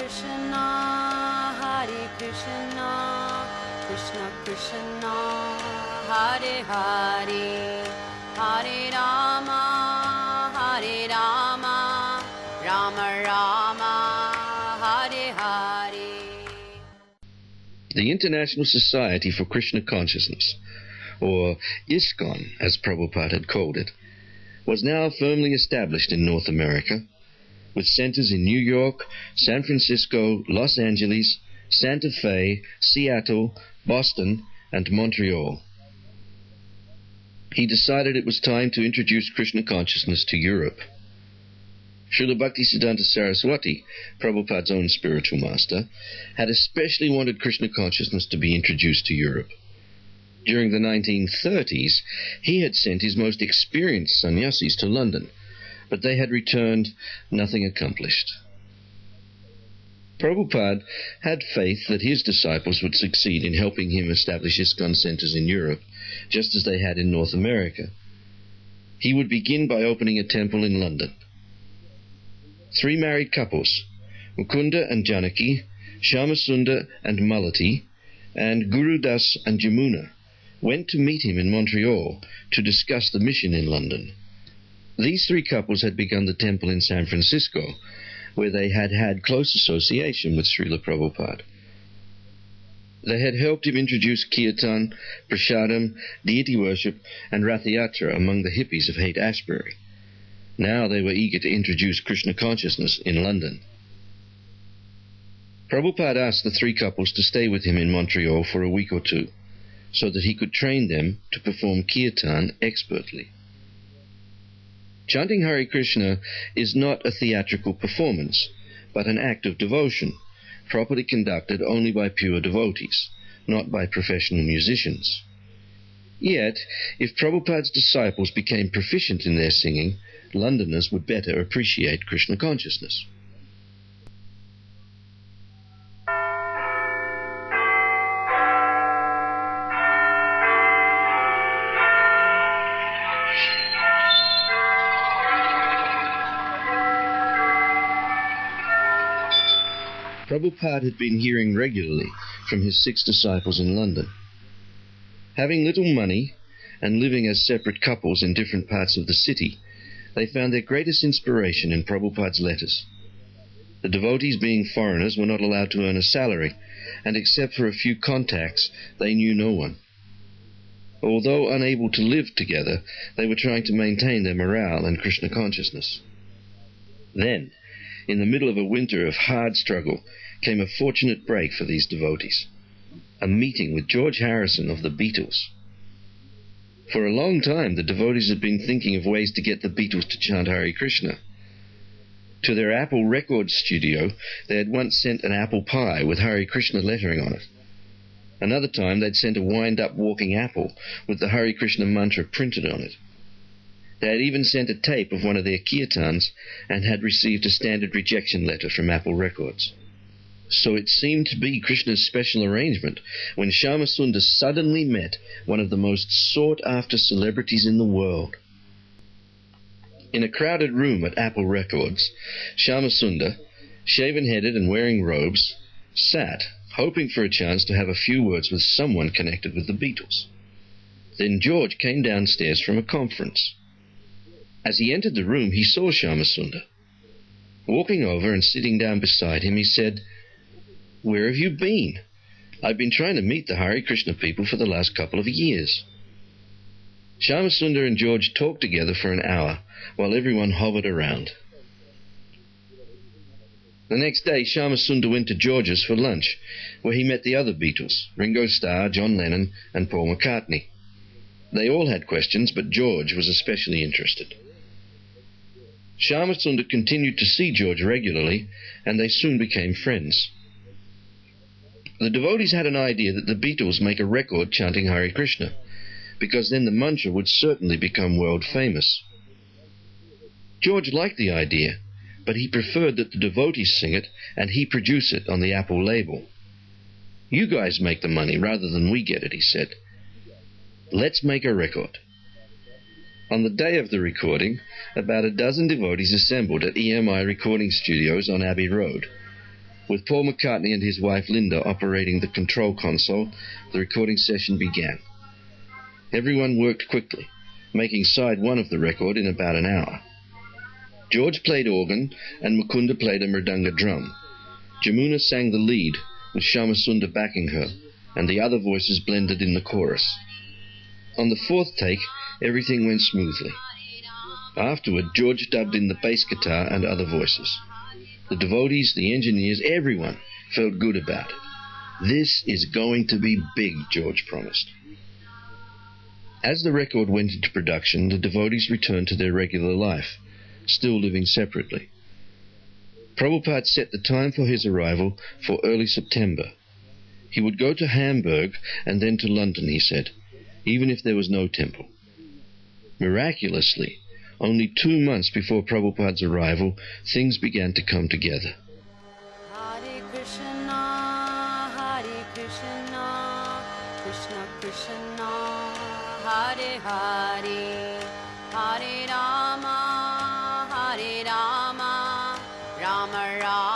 Krishna Krishna, Hare Hare, Hare Rama, Hare Rama, Rama Rama, Hare Hare. The International Society for Krishna Consciousness, or ISKCON as Prabhupada had called it, was now firmly established in North America, with centers in New York, San Francisco, Los Angeles, Santa Fe, Seattle, Boston, and Montreal. He decided it was time to introduce Krishna consciousness to Europe. Srila Bhaktisiddhanta Saraswati, Prabhupada's own spiritual master, had especially wanted Krishna consciousness to be introduced to Europe. During the 1930s, he had sent his most experienced sannyasis to London, but they had returned nothing accomplished. Prabhupada had faith that his disciples would succeed in helping him establish ISKCON centers in Europe, just as they had in North America. He would begin by opening a temple in London. 3 married couples, Mukunda and Janaki, Shyamasundar and Malati, and Guru Das and Jamuna, went to meet him in Montreal to discuss the mission in London. These 3 couples had begun the temple in San Francisco, where they had had close association with Srila Prabhupada. They had helped him introduce Kirtan, Prasadam, deity worship, and Rath Yatra among the hippies of Haight-Ashbury. Now they were eager to introduce Krishna consciousness in London. Prabhupada asked the 3 couples to stay with him in Montreal for a week or 2, so that he could train them to perform Kirtan expertly. Chanting Hare Krishna is not a theatrical performance, but an act of devotion, properly conducted only by pure devotees, not by professional musicians. Yet, if Prabhupada's disciples became proficient in their singing, Londoners would better appreciate Krishna consciousness. Prabhupada had been hearing regularly from his 6 disciples in London. Having little money and living as separate couples in different parts of the city, they found their greatest inspiration in Prabhupada's letters. The devotees, being foreigners, were not allowed to earn a salary, and except for a few contacts, they knew no one. Although unable to live together, they were trying to maintain their morale and Krishna consciousness. Then, in the middle of a winter of hard struggle, came a fortunate break for these devotees, a meeting with George Harrison of the Beatles. For a long time, the devotees had been thinking of ways to get the Beatles to chant Hare Krishna. To their Apple Records studio, they had once sent an apple pie with Hare Krishna lettering on it. Another time, they'd sent a wind-up walking apple with the Hare Krishna mantra printed on it. They had even sent a tape of one of their kirtans and had received a standard rejection letter from Apple Records. So it seemed to be Krishna's special arrangement when Shyamasundar suddenly met one of the most sought-after celebrities in the world. In a crowded room at Apple Records, Shyamasundar, shaven-headed and wearing robes, sat, hoping for a chance to have a few words with someone connected with the Beatles. Then George came downstairs from a conference. As he entered the room, he saw Shyamasundar. Walking over and sitting down beside him, he said, "Where have you been? I've been trying to meet the Hare Krishna people for the last couple of years." Shyamasundar and George talked together for an hour, while everyone hovered around. The next day, Shyamasundar went to George's for lunch, where he met the other Beatles, Ringo Starr, John Lennon, and Paul McCartney. They all had questions, but George was especially interested. Shyamasundar continued to see George regularly, and they soon became friends. The devotees had an idea that the Beatles make a record chanting Hare Krishna, because then the mantra would certainly become world famous. George liked the idea, but he preferred that the devotees sing it and he produce it on the Apple label. "You guys make the money rather than we get it," he said. "Let's make a record." On the day of the recording, about a dozen devotees assembled at EMI Recording Studios on Abbey Road. With Paul McCartney and his wife Linda operating the control console, the recording session began. Everyone worked quickly, making side one of the record in about an hour. George played organ and Mukunda played a mridanga drum. Jamuna sang the lead, with Shamasunda backing her, and the other voices blended in the chorus. On the fourth take, everything went smoothly. Afterward, George dubbed in the bass guitar and other voices. The devotees, the engineers, everyone felt good about it. This is going to be big, George promised. As the record went into production, the devotees returned to their regular life, still living separately. Prabhupada set the time for his arrival for early September. He would go to Hamburg and then to London, he said, even if there was no temple. Miraculously, only 2 months before Prabhupada's arrival, things began to come together. Hare Krishna, Krishna Krishna, Hare Hare, Hare Rama, Rama Rama.